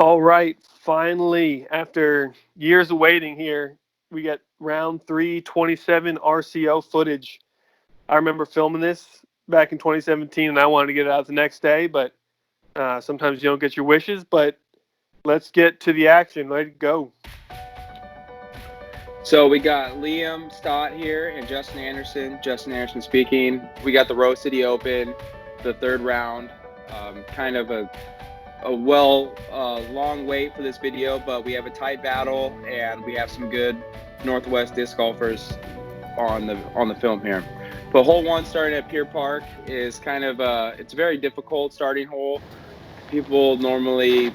All right, finally, after years of waiting here, we get round 327 RCO footage. I remember filming this back in 2017, and I wanted to get it out the next day, but sometimes you don't get your wishes. But let's get to the action. Let it go. So we got Liam Stott here and Justin Anderson. Justin Anderson speaking. We got the Rose City Open, the third round. Kind of a long wait for this video, but we have a tight battle and we have some good Northwest disc golfers on the film here. But hole one, starting at Pier Park, is kind of it's a very difficult starting hole. People normally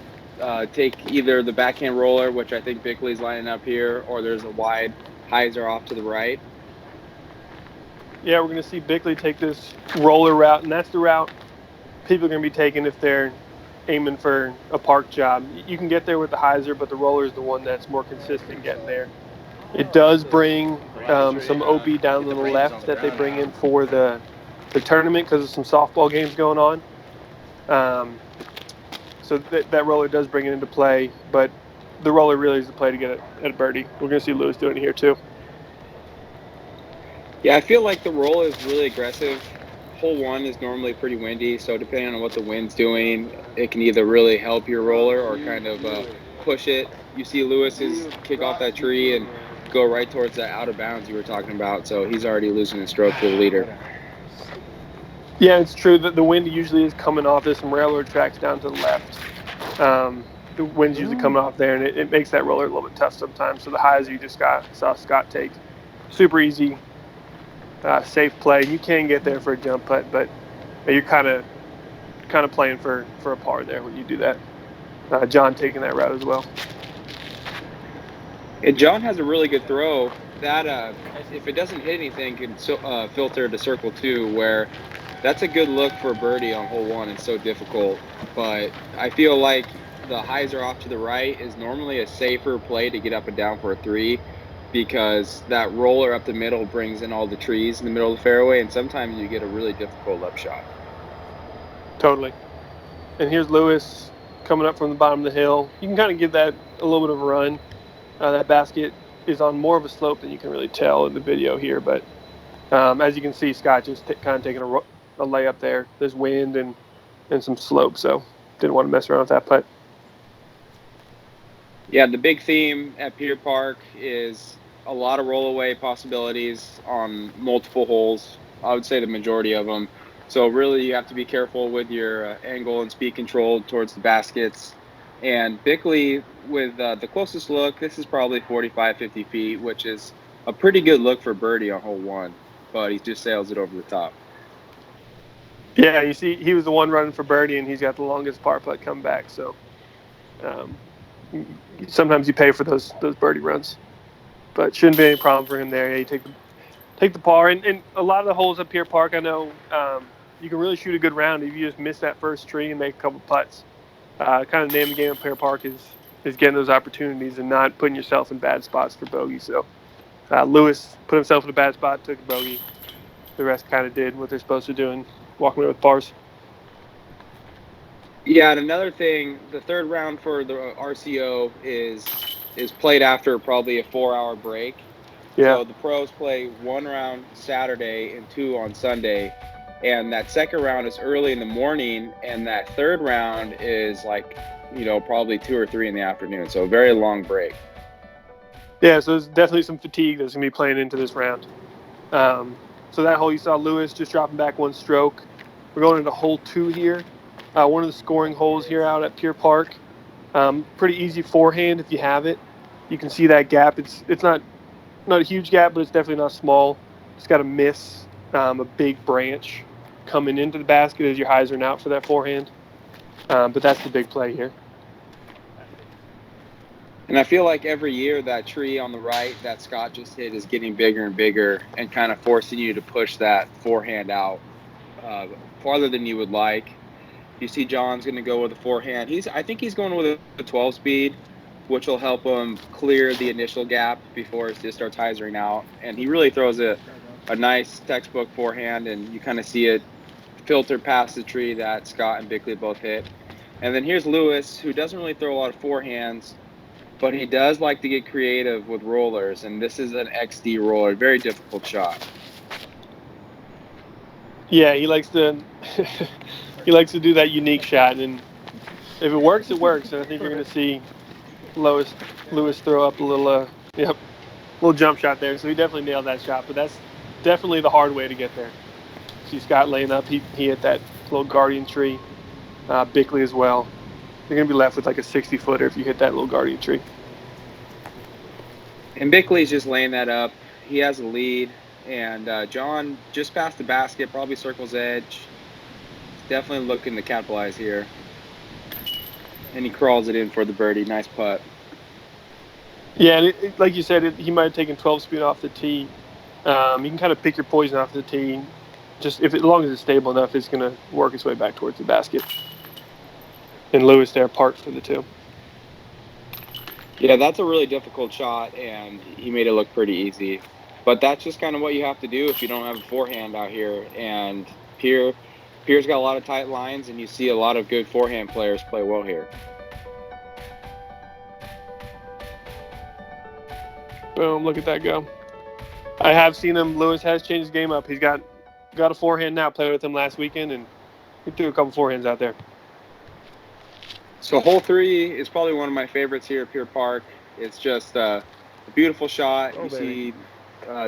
take either the backhand roller, which I think Bickley's lining up here, or there's a wide hyzer off to the right. Yeah, we're going to see Bickley take this roller route, and that's the route people are going to be taking if they're aiming for a park job. You can get there with the hyzer, but the roller is the one that's more consistent getting there. It does bring some OB down to the left that they bring in for the tournament because of some softball games going on. So that roller does bring it into play, but the roller really is the play to get it at Birdie. We're going to see Lewis doing it here too. Yeah, I feel like the roller is really aggressive. Hole one is normally pretty windy, so depending on what the wind's doing, it can either really help your roller or kind of push it. You see Lewis's kick off that tree and go right towards that out of bounds you were talking about, so he's already losing his stroke to the leader. Yeah, it's true that the wind usually is coming off. There's some railroad tracks down to the left. The wind's usually coming off there, and it makes that roller a little bit tough sometimes. So the highs you just saw Scott take, super easy, safe play. You can get there for a jump putt, but you're kind of playing for a par there when you do that. John taking that route as well. And John has a really good throw. That if it doesn't hit anything, can filter to circle two, where that's a good look for a birdie on hole one. It's so difficult, but I feel like the hyzer off to the right is normally a safer play to get up and down for a three, because that roller up the middle brings in all the trees in the middle of the fairway, and sometimes you get a really difficult up shot. Totally. And here's Lewis coming up from the bottom of the hill. You can kind of give that a little bit of a run. That basket is on more of a slope than you can really tell in the video here, but as you can see, Scott just kind of taking a layup there. There's wind and some slope, so didn't want to mess around with that putt. Yeah, the big theme at Pier Park is a lot of rollaway possibilities on multiple holes. I would say the majority of them. So really you have to be careful with your angle and speed control towards the baskets. And Bickley, with the closest look, this is probably 45, 50 feet, which is a pretty good look for birdie on hole one, but he just sails it over the top. Yeah, you see, he was the one running for birdie, and he's got the longest par putt come back. So sometimes you pay for those birdie runs, but shouldn't be any problem for him there. Yeah, you take the par, and a lot of the holes at Pier Park, I know you can really shoot a good round if you just miss that first tree and make a couple putts. Kind of name of the game at Pier Park is getting those opportunities and not putting yourself in bad spots for bogey. So Lewis put himself in a bad spot, took a bogey. The rest kind of did what they're supposed to do and walking away with pars. Yeah, and another thing, the third round for the RCO is played after probably a 4-hour break. Yeah. So the pros play one round Saturday and two on Sunday. And that second round is early in the morning, and that third round is like, probably 2 or 3 in the afternoon. So a very long break. Yeah, so there's definitely some fatigue that's going to be playing into this round. So that hole, you saw Lewis just dropping back one stroke. We're going into hole 2 here. One of the scoring holes here out at Pier Park. Pretty easy forehand if you have it. You can see that gap. It's not a huge gap, but it's definitely not small. Just got to miss a big branch coming into the basket as your hyzer out for that forehand. But that's the big play here. And I feel like every year that tree on the right that Scott just hit is getting bigger and bigger and kind of forcing you to push that forehand out farther than you would like. You see John's going to go with a forehand. I think he's going with a 12 speed, which will help him clear the initial gap before it starts hyzering out. And he really throws a nice textbook forehand, and you kind of see it filter past the tree that Scott and Bickley both hit. And then here's Lewis, who doesn't really throw a lot of forehands, but he does like to get creative with rollers, and this is an XD roller, very difficult shot. Yeah, he likes to he likes to do that unique shot, and if it works, it works. And I think you're going to see Lewis throw up a little little jump shot there. So he definitely nailed that shot, but that's definitely the hard way to get there. See Scott laying up. He hit that little guardian tree. Bickley as well. You're going to be left with like a 60-footer if you hit that little guardian tree. And Bickley's just laying that up. He has a lead. And John just past the basket, probably circles edge. Definitely looking to capitalize here. And he crawls it in for the birdie. Nice putt. Yeah, and like you said, he might have taken 12 speed off the tee. You can kind of pick your poison off the tee. Just as long as it's stable enough, it's going to work its way back towards the basket. And Lewis there parked for the 2. Yeah, that's a really difficult shot, and he made it look pretty easy. But that's just kind of what you have to do if you don't have a forehand out here. And Pier's got a lot of tight lines, and you see a lot of good forehand players play well here. Boom, look at that go. I have seen him. Lewis has changed his game up. He's got a forehand now. Played with him last weekend, and he threw a couple forehands out there. So hole 3 is probably one of my favorites here at Pier Park. It's just a beautiful shot. You see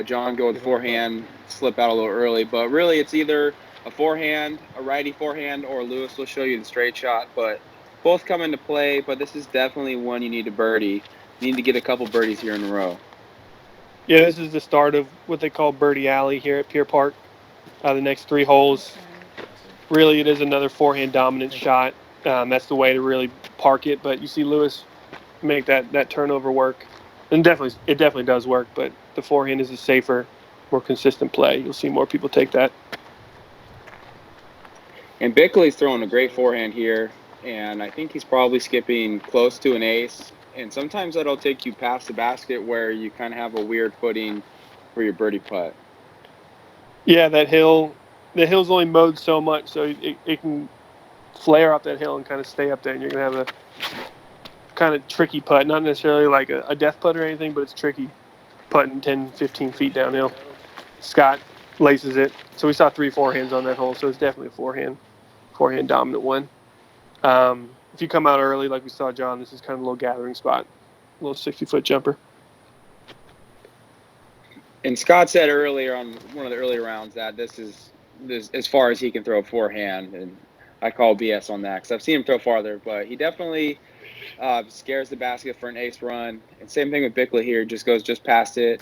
John go with forehand, slip out a little early. But really, it's either a forehand, a righty forehand, or Lewis will show you the straight shot. But both come into play, but this is definitely one you need to birdie. You need to get a couple birdies here in a row. Yeah, this is the start of what they call Birdie Alley here at Pier Park. The next 3 holes, really it is another forehand dominant shot. That's the way to really park it. But you see Lewis make that turnover work. And it definitely does work, but the forehand is a safer, more consistent play. You'll see more people take that. And Bickley's throwing a great forehand here, and I think he's probably skipping close to an ace. And sometimes that'll take you past the basket where you kind of have a weird footing for your birdie putt. Yeah, the hill's only mowed so much, so it can flare up that hill and kind of stay up there, and you're going to have a kind of tricky putt. Not necessarily like a death putt or anything, but it's tricky putting 10, 15 feet downhill. Scott laces it. So we saw 3 forehands on that hole, so it's definitely a forehand dominant one. If you come out early, like we saw John, this is kind of a little gathering spot, a little 60-foot jumper. And Scott said earlier on one of the earlier rounds that this is as far as he can throw a forehand, and I call BS on that because I've seen him throw farther, but he definitely scares the basket for an ace run. And same thing with Bickley here, just goes just past it,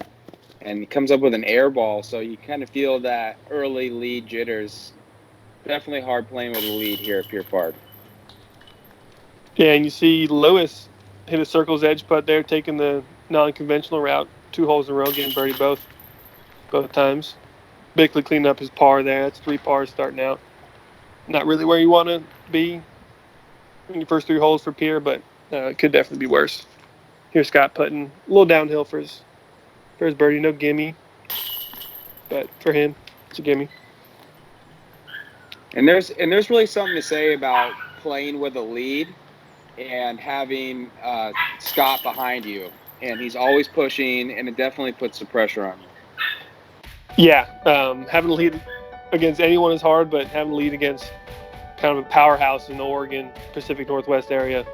and he comes up with an air ball, so you kind of feel that early lead jitters. Definitely hard playing with a lead here at Pier Park. Yeah, and you see Lewis hit a circle's edge putt there, taking the non-conventional route, 2 holes in a row, getting birdie both times. Bickley cleaned up his par there. That's 3 pars starting out. Not really where you want to be in your first 3 holes for Pier, but it could definitely be worse. Here's Scott putting a little downhill for his birdie. No gimme, but for him, it's a gimme. And there's really something to say about playing with a lead and having Scott behind you, and he's always pushing, and it definitely puts the pressure on you. Yeah, having a lead against anyone is hard, but having a lead against kind of a powerhouse in the Oregon, Pacific Northwest area,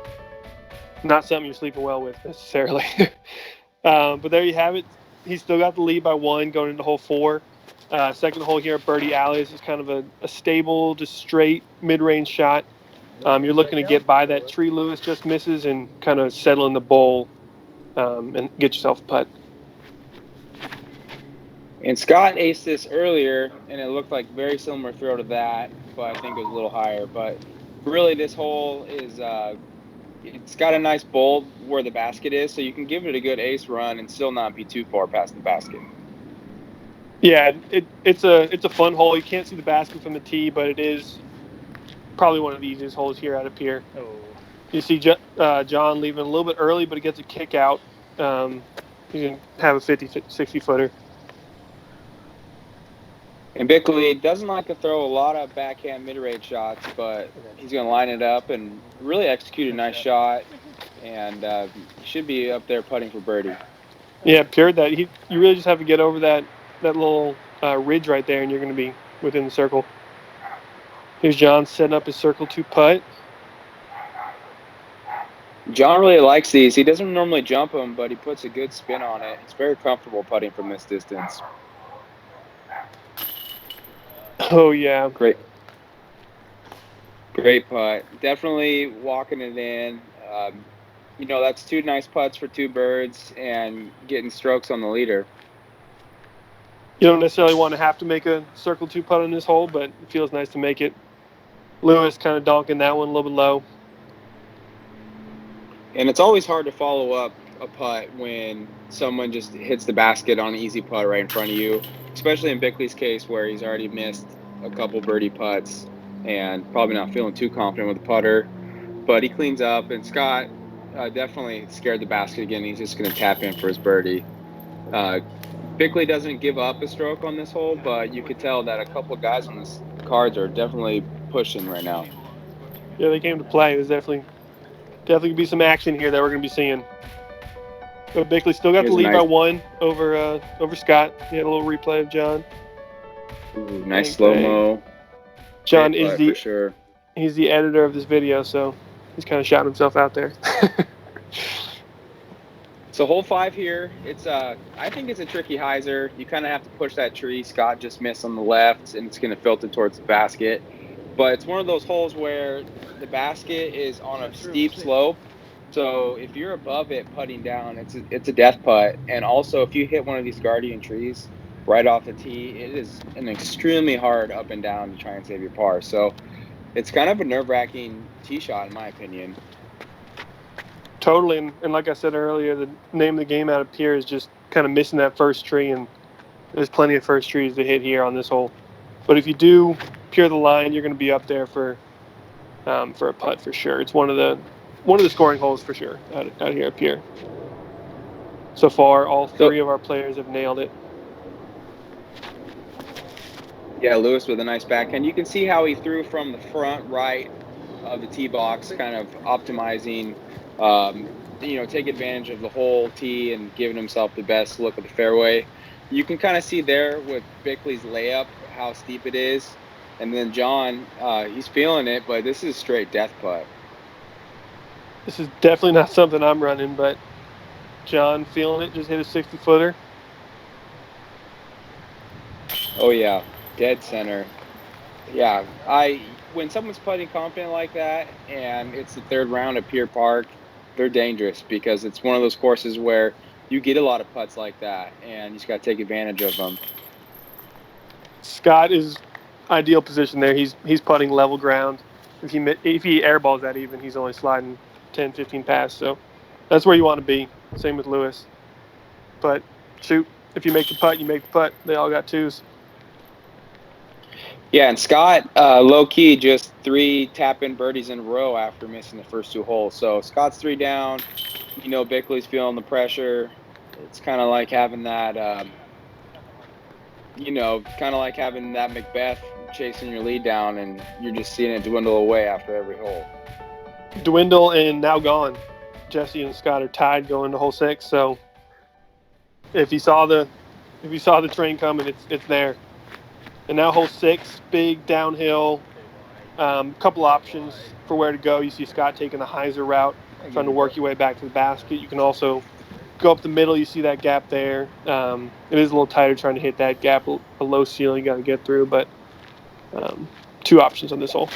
not something you're sleeping well with necessarily. But there you have it. He's still got the lead by 1 going into hole 4. Second hole here at Birdie Alley. This is kind of a stable, just straight mid-range shot. You're looking to get by that tree Lewis just misses and kind of settle in the bowl and get yourself a putt. And Scott aced this earlier, and it looked like very similar throw to that, but I think it was a little higher. But really, this hole is it's got a nice bowl where the basket is, so you can give it a good ace run and still not be too far past the basket. Yeah, it's a fun hole. You can't see the basket from the tee, but it is probably one of the easiest holes here out of Pier. Oh. You see John leaving a little bit early, but he gets a kick out. He's going to have a 50, 60-footer. And Bickley doesn't like to throw a lot of backhand mid-range shots, but he's going to line it up and really execute a nice shot. And he should be up there putting for birdie. Yeah, Pierre, you really just have to get over that little ridge right there, and you're going to be within the circle. Here's John setting up his circle 2 putt. John really likes these. He doesn't normally jump them, but he puts a good spin on it. He's very comfortable putting from this distance. Oh, yeah. Great putt. Definitely walking it in. That's 2 nice putts for 2 birds and getting strokes on the leader. You don't necessarily want to have to make a circle 2 putt on this hole, but it feels nice to make it. Lewis kind of donking that one a little bit low. And it's always hard to follow up a putt when someone just hits the basket on an easy putt right in front of you, especially in Bickley's case where he's already missed a couple birdie putts and probably not feeling too confident with the putter. But he cleans up, and Scott definitely scared the basket again. He's just going to tap in for his birdie. Bickley doesn't give up a stroke on this hole, but you could tell that a couple of guys on this cards are definitely pushing right now. Yeah, they came to play. There's definitely going to be some action here that we're going to be seeing. But Bickley still got the lead by 1 over Scott. He had a little replay of John. Ooh, nice slow-mo. John is for sure. He's the editor of this video, so he's kind of shouting himself out there. So hole 5 here, I think it's a tricky hyzer. You kind of have to push that tree. Scott just missed on the left, and it's going to filter towards the basket. But it's one of those holes where the basket is on a steep slope. So if you're above it putting down, it's a death putt. And also, if you hit one of these guardian trees right off the tee, it is an extremely hard up and down to try and save your par. So it's kind of a nerve-wracking tee shot, in my opinion. Totally, and like I said earlier, the name of the game out of Pier is just kind of missing that first tree, and there's plenty of first trees to hit here on this hole. But if you do Pier the line, you're going to be up there for a putt for sure. It's one of the scoring holes for sure out here at Pier. So far, all 3 of our players have nailed it. Yeah, Lewis with a nice backhand. You can see how he threw from the front right of the tee box, kind of optimizing. Take advantage of the whole tee and giving himself the best look at the fairway. You can kind of see there with Bickley's layup how steep it is. And then John, he's feeling it, but this is straight death putt. This is definitely not something I'm running, but John feeling it, just hit a 60-footer. Oh, yeah, dead center. Yeah, when someone's putting confident like that and it's the 3rd round at Pier Park, they're dangerous because it's one of those courses where you get a lot of putts like that and you just got to take advantage of them. Scott is ideal position there. He's putting level ground. If he airballs that even, he's only sliding 10, 15 past. So that's where you want to be. Same with Lewis. But shoot, if you make the putt, you make the putt. They all got 2s. Yeah, and Scott, low-key, just 3 tap-in birdies in a row after missing the first 2 holes. So Scott's 3 down. Bickley's feeling the pressure. It's kind of like having that, Macbeth chasing your lead down, and you're just seeing it dwindle away after every hole. Dwindle and now gone. Jesse and Scott are tied going to hole 6. So if you saw the train coming, it's there. And now hole 6, big downhill, couple options for where to go. You see Scott taking the hyzer route, trying to work your way back to the basket. You can also go up the middle. You see that gap there. It is a little tighter trying to hit that gap, a low ceiling you got to get through, but 2 options on this hole.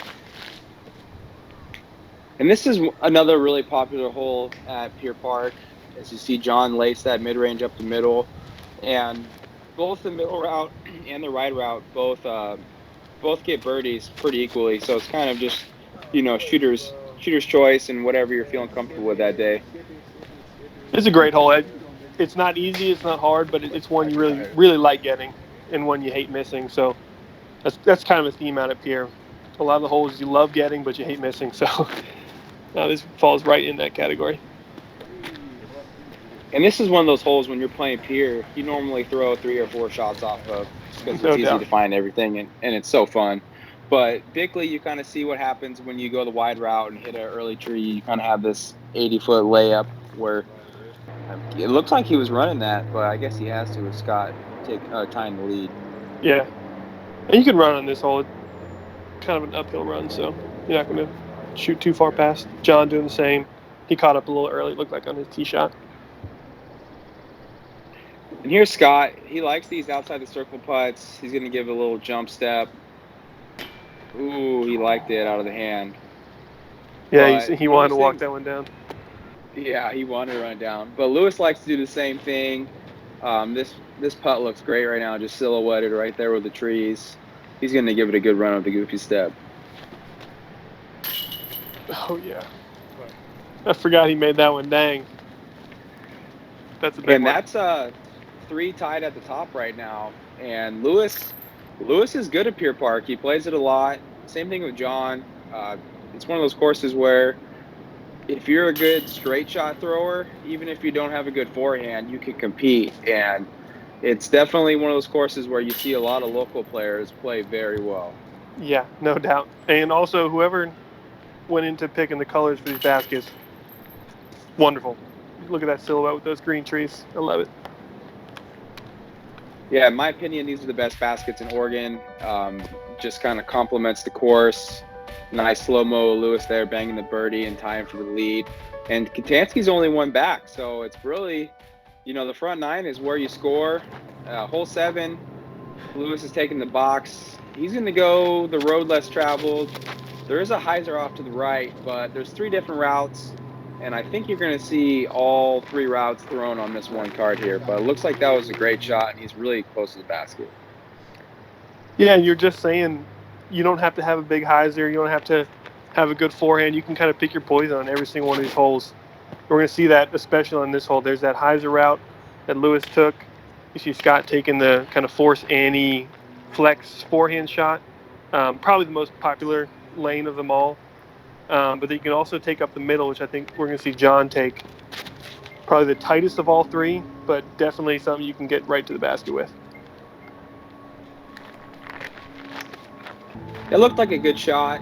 And this is another really popular hole at Pier Park. As you see, John lace that mid-range up the middle, and both the middle route and the right route both get birdies pretty equally. So it's kind of just shooter's choice and whatever you're feeling comfortable with that day. It's a great hole. It's not easy, it's not hard, but it's one you really like getting and one you hate missing. So that's kind of a theme out at Pier. A lot of the holes you love getting, but you hate missing. So this falls right in that category. And this is one of those holes when you're playing Pier, you normally throw 3 or 4 shots off of. just because No it's easy doubt. to find everything and it's so fun. But Bickley, you kind of see what happens when you go the wide route and hit an early tree. You kind of have this 80-foot layup where it looks like he was running that, but I guess he has to with Scott tying the lead. Yeah. And you can run on this hole. It's kind of an uphill run, so you're not going to shoot too far past. John doing the same. He caught up a little early, it looked like, on his tee shot. And here's Scott. He likes these outside the circle putts. He's going to give a little jump step. Ooh, he liked it out of the hand. Yeah, But he wanted to walk Lewis, that one down. yeah, he wanted to run it down. But Lewis likes to do the same thing. This putt looks great right now, just silhouetted right there with the trees. He's going to give it a good run with the goofy step. Oh, yeah. I forgot he made that one. Dang. That's a big And one. that's 3 tied at the top right now. And Lewis is good at Pier Park. He plays it a lot. Same thing with John. It's one of those courses where if you're a good straight shot thrower, even if you don't have a good forehand, you can compete. And it's definitely one of those courses where you see a lot of local players play very well. Yeah, no doubt. And also, whoever went into picking the colors for these baskets, wonderful. Look at that silhouette with those green trees. I love it. Yeah, in my opinion, these are the best baskets in Oregon. Just kind of complements the course. Nice slow-mo Lewis there banging the birdie and tying for the lead. And Kotansky's only one back, so it's really, the front 9 is where you score. Hole 7, Lewis is taking the box. He's going to go the road less traveled. There is a hyzer off to the right, but there's 3 different routes. And I think you're going to see all 3 routes thrown on this one card here. But it looks like that was a great shot, and he's really close to the basket. Yeah, and you're just saying you don't have to have a big hyzer. You don't have to have a good forehand. You can kind of pick your poison on every single one of these holes. We're going to see that, especially on this hole. There's that hyzer route that Lewis took. You see Scott taking the kind of force Annie flex forehand shot. Probably the most popular lane of them all. But you can also take up the middle, which I think we're going to see John take. Probably the tightest of all 3, but definitely something you can get right to the basket with. It looked like a good shot.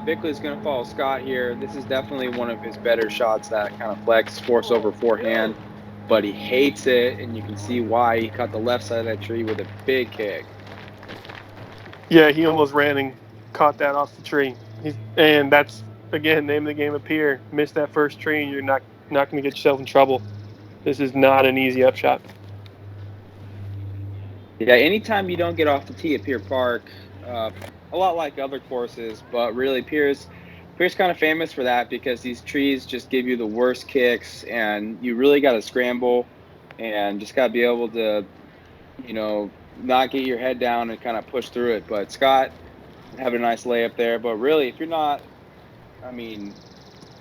Bickley's going to follow Scott here. This is definitely one of his better shots, that kind of flex, force over forehand. But he hates it, and you can see why. He cut the left side of that tree with a big kick. Yeah, he almost ran and caught that off the tree. And that's, again, name of the game of Pier. Miss that first tree, and you're not going to get yourself in trouble. This is not an easy upshot. Yeah, anytime you don't get off the tee at Pier Park, a lot like other courses, but really Pier's kind of famous for that because these trees just give you the worst kicks, and you really got to scramble and just got to be able to, not get your head down and kind of push through it. But Scott having a nice layup there, but really, if you're not,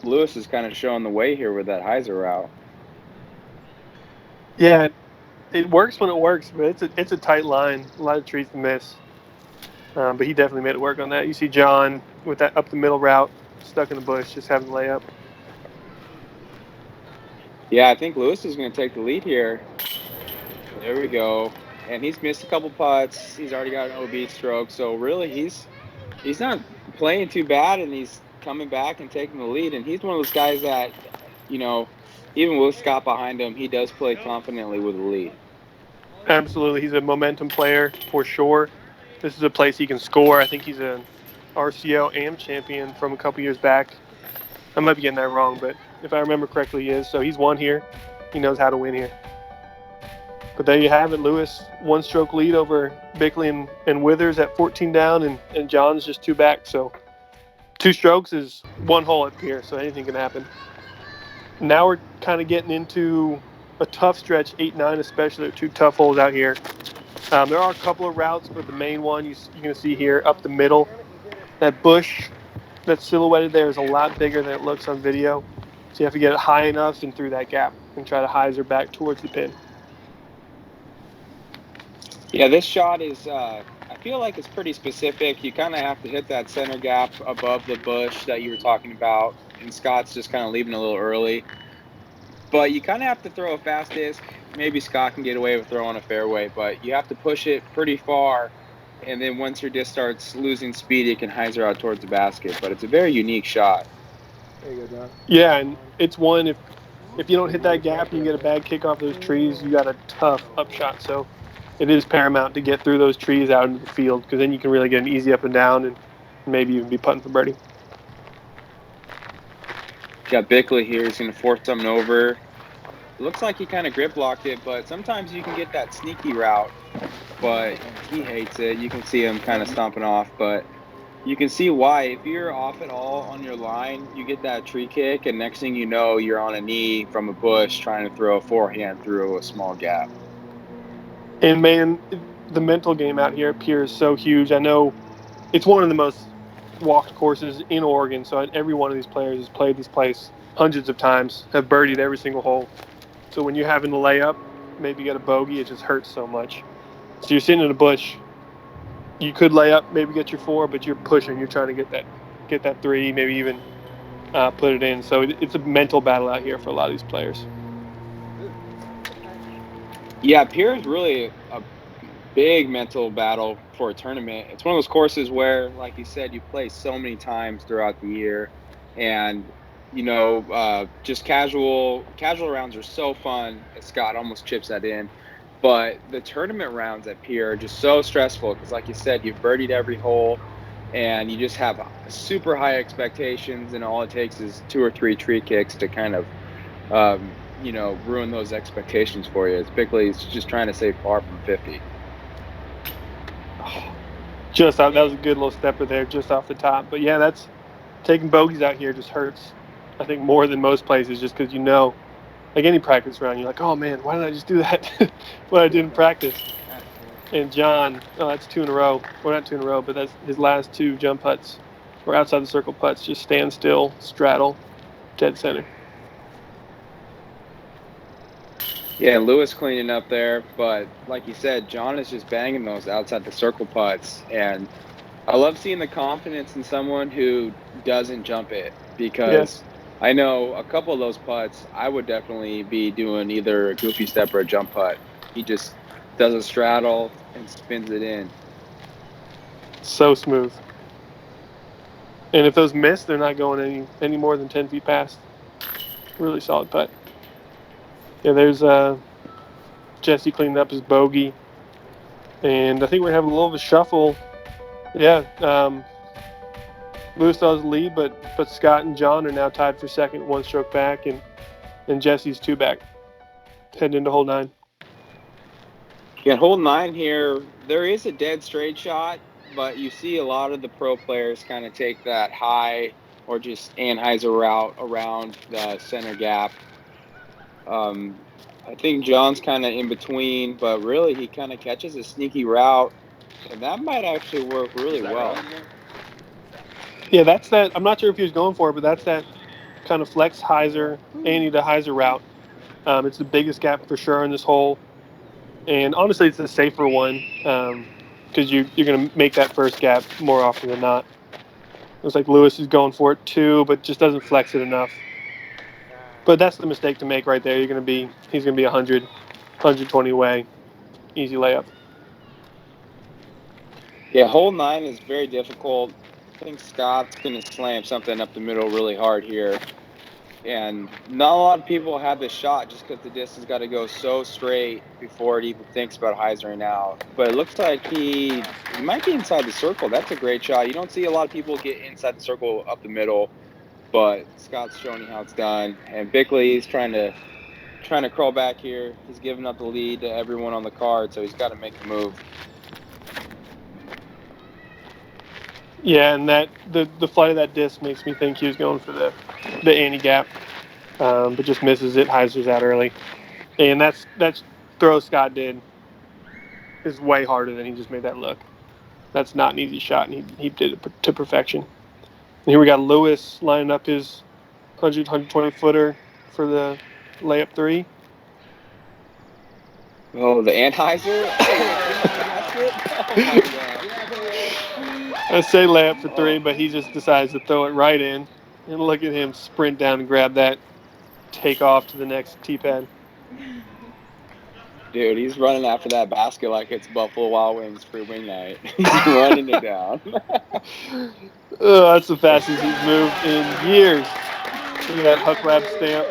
Lewis is kind of showing the way here with that hyzer route. Yeah, it works when it works, but it's a tight line. A lot of trees to miss. But he definitely made it work on that. You see John with that up the middle route, stuck in the bush, just having the layup. Yeah, I think Lewis is going to take the lead here. There we go. And he's missed a couple putts. He's already got an OB stroke. So really, he's not playing too bad, and he's coming back and taking the lead. And he's one of those guys that, even with Scott behind him, he does play confidently with the lead. Absolutely. He's a momentum player for sure. This is a place he can score. I think he's an RCO AM champion from a couple years back. I might be getting that wrong, but if I remember correctly, he is. So he's won here. He knows how to win here. But there you have it, Lewis. 1-stroke lead over Bickley and Withers at 14 down, and John's just 2 back. So 2 strokes is 1 hole at Pier, so anything can happen. Now we're kind of getting into a tough stretch, 8-9 especially. 2 tough holes out here. There are a couple of routes, but the main one you're going to see here up the middle, that bush that's silhouetted there is a lot bigger than it looks on video. So you have to get it high enough and through that gap and try to hyzer back towards the pin. Yeah, this shot is, I feel like it's pretty specific. You kind of have to hit that center gap above the bush that you were talking about, and Scott's just kind of leaving a little early. But you kind of have to throw a fast disc maybe Scott can get away with throwing a fairway, but you have to push it pretty far. And then once your disc starts losing speed, it can hyzer out towards the basket. But it's a very unique shot. There you go, John. Yeah, and it's one if you don't hit that gap and you get a bad kick off those trees, you got a tough upshot. So it is paramount to get through those trees out into the field because then you can really get an easy up and down and maybe even be putting for birdie. Got Bickley here. He's going to force something over. It looks like he kind of grip blocked it, but sometimes you can get that sneaky route. But he hates it. You can see him kind of stomping off, but you can see why. If you're off at all on your line, you get that tree kick, and next thing you know, you're on a knee from a bush trying to throw a forehand through a small gap. And, man, the mental game out here at Pier is so huge. I know it's one of the most walked courses in Oregon, so every one of these players has played this place hundreds of times, have birdied every single hole. So when you're having to lay up, maybe get a bogey, it just hurts so much. So you're sitting in a bush. You could lay up, maybe get your 4, but you're pushing. You're trying to get that 3, maybe even put it in. So it's a mental battle out here for a lot of these players. Yeah, Pier is really a big mental battle for a tournament. It's one of those courses where, like you said, you play so many times throughout the year, and just casual rounds are so fun. Scott almost chips that in. But the tournament rounds at Pier are just so stressful because, like you said, you've birdied every hole, and you just have super high expectations, and all it takes is 2 or 3 tree kicks to kind of, ruin those expectations for you. It's Bickley's just trying to stay far from 50. That was a good little stepper there, just off the top. But yeah, that's taking bogeys out here just hurts. I think more than most places, just because like any practice round, you're like, oh man, why didn't I just do that when I did in practice? And John, that's 2 in a row. Well, not 2 in a row, but that's his last 2 jump putts or outside the circle putts. Just stand still, straddle, dead center. Yeah, Lewis cleaning up there, but like you said, John is just banging those outside the circle putts, and I love seeing the confidence in someone who doesn't jump it because I know a couple of those putts, I would definitely be doing either a goofy step or a jump putt. He just does a straddle and spins it in. So smooth. And if those miss, they're not going any more than 10 feet past. Really solid putt. Yeah, there's Jesse cleaning up his bogey. And I think we're having a little of a shuffle. Yeah, Lewis does lead, but Scott and John are now tied for second, 1 stroke back, and Jesse's 2 back, heading into hole 9. Yeah, hole 9 here, there is a dead straight shot, but you see a lot of the pro players kind of take that high or just Anheuser route around the center gap. I think John's kind of in between, but really he kind of catches a sneaky route, and that might actually work really well. Yeah, that's that. I'm not sure if he was going for it, but that's that kind of flex hyzer, Annie to hyzer route. It's the biggest gap for sure in this hole. And honestly, it's the safer one because you're going to make that first gap more often than not. Looks like Lewis is going for it too, but just doesn't flex it enough. But that's the mistake to make right there. He's going to be 100, 120 away. Easy layup. Yeah, hole 9 is very difficult. I think Scott's going to slam something up the middle really hard here. And not a lot of people have this shot just because the disc has got to go so straight before it even thinks about hyzering out. But it looks like he might be inside the circle. That's a great shot. You don't see a lot of people get inside the circle up the middle, but Scott's showing you how it's done. And Bickley is trying to crawl back here. He's giving up the lead to everyone on the card, so he's got to make the move. Yeah, and that the flight of that disc makes me think he was going for the Annie gap, but just misses it. Hyzer's out early, and that's throw Scott did is way harder than he just made that look. That's not an easy shot, and he did it to perfection. And here we got Lewis lining up his 120 footer for the layup 3. Oh, the Anheuser? Oh my God. I say layup for 3, but he just decides to throw it right in. And look at him sprint down and grab that, take off to the next tee pad. Dude, he's running after that basket like it's Buffalo Wild Wings free wing night. He's running it down. Oh, that's the fastest he's moved in years. Look at that Huck Lab stamp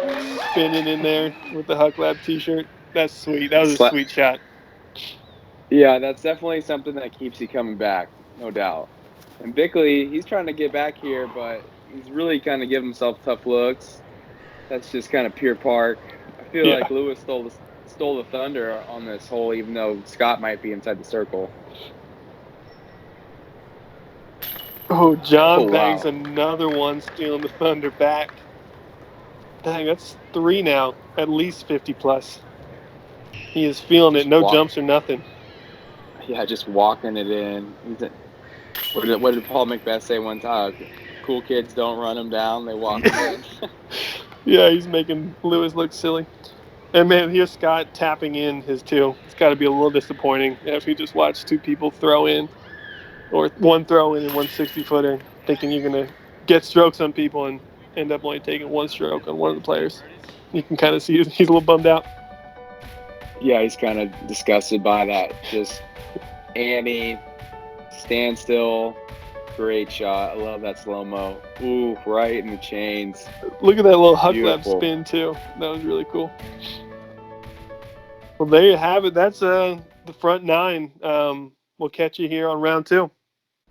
spinning in there with the Huck Lab t-shirt. That's sweet. That was a sweet shot. Yeah, that's definitely something that keeps you coming back, no doubt. And Bickley, he's trying to get back here, but he's really kind of giving himself tough looks. That's just kind of Pier Park. I feel Yeah. like Lewis stole the thunder on this hole, even though Scott might be inside the circle. Oh, John Oh, bangs wow. another one, stealing the thunder back. Dang, that's 3 now. At least 50 plus. He is feeling it. No jumps or nothing. Yeah, just walking it in. What did Paul Macbeth say one time? Cool kids don't run them down; they walk them in. Yeah, he's making Lewis look silly. And man, here's Scott tapping in his 2. It's got to be a little disappointing if you just watch 2 people throw in, or one throw in and 160-footer, thinking you're gonna get strokes on people and end up only taking 1 stroke on one of the players. You can kind of see he's a little bummed out. Yeah, he's kind of disgusted by that. Just Annie, standstill, great shot. I love that slow mo. Ooh, right in the chains. Look at that little Huck Lab Beautiful. spin too. That was really cool. Well, there you have it. That's the front 9. We'll catch you here on round 2.